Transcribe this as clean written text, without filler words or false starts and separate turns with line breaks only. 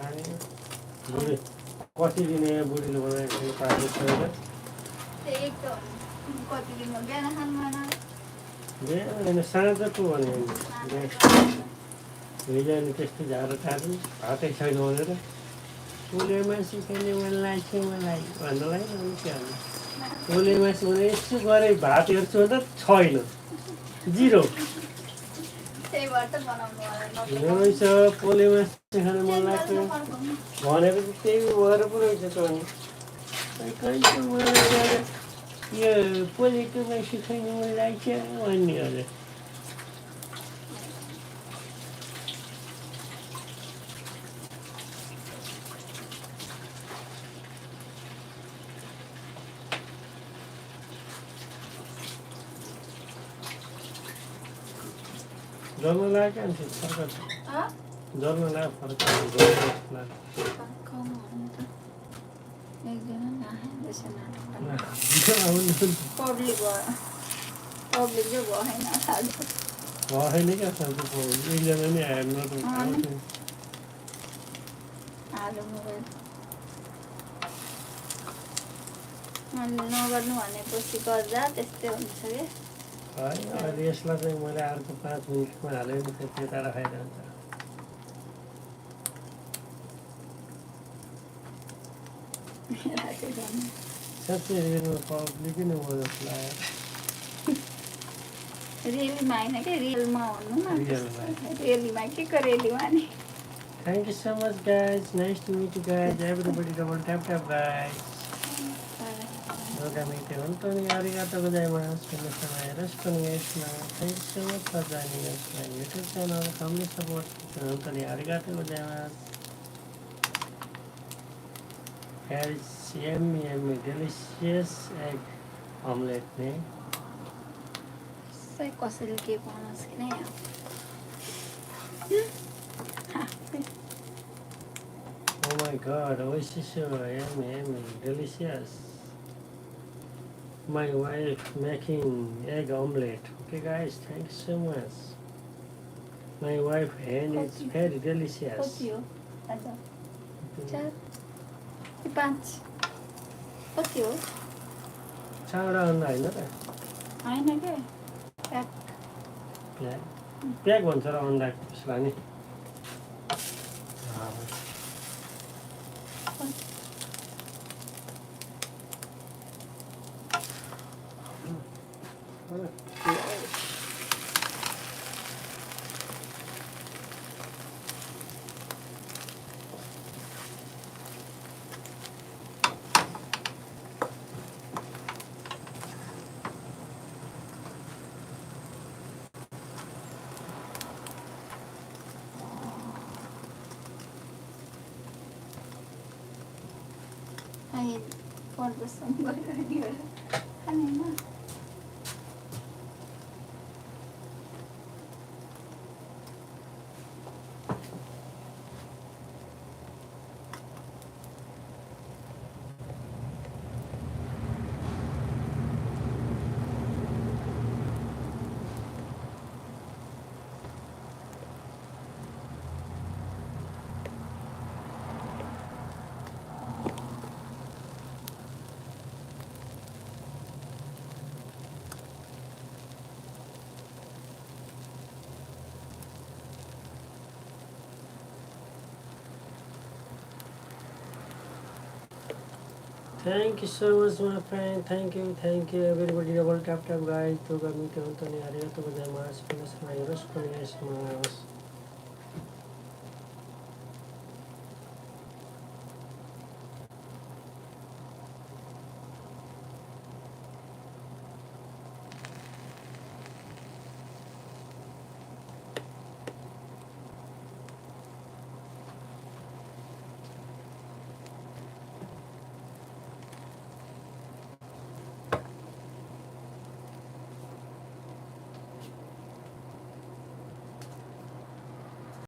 खाने बुढी कति दिने बुढीले बनाएको पाएको छैन बिहान साँझको भने हिजो अनि त्यस्तो झाडो टार्नु भातै छैन भनेर पोले मासु खाने मन लाग्छ मलाई भन्नलाई अनि के भन्नु पोले मासु भने यसो गरेँ भात हेर्छु त छैन जिरो रहेछ पोले मासु खान मन लाग्छ भनेको त्यही भएर पो रहेछ त अनि यो पोलेको मासु खान मन लाग्छ भन्ने हजुर जल्न लाग्यो नि फर्क जल्न लाग्यो फर्क भएन क्या एकजना नि हेर्न त
नगर्नु भनेपछि गर्दा त्यस्तै हुन्छ कि
होइन अहिले यसलाई चाहिँ मैले अर्को 5 मिनटमा हाल्यो भने त्यता राखाइरहन्छ साँच्चै रेलमा पब्लिकै नै भयो जस्तो लाग्यो
रेलीमा होइन कि रेलमा भन्नु न रेलीमा के को रेलीमा नि
Thank you so much guys. Nice to meet you guys. Everybody double tap guys. Anthony, arigato gozaimasu. Thank you so much for joining us on my YouTube channel. Family support. Anthony, arigato gozaimasu. Here is yummy, delicious egg omelette.
Sai कसैले के बनाउँछ नि
Oh my god, oishisu, yummy, delicious. My wife making egg omelette. Okay guys, thank you so much. My wife hand is very delicious.
कति हो आज 4 कि 5 कति हो
4वटा अन्डा हैन त
हैन के
प्याक भन्छ र अन्डा त्यसलाई नि
पर्दछन् गरिरहेको खानेमा
Thank you so much my friend. Thank you everybody. Double tap guys. 動画見て本当にありがとうございます。皆様よろしくお願いします。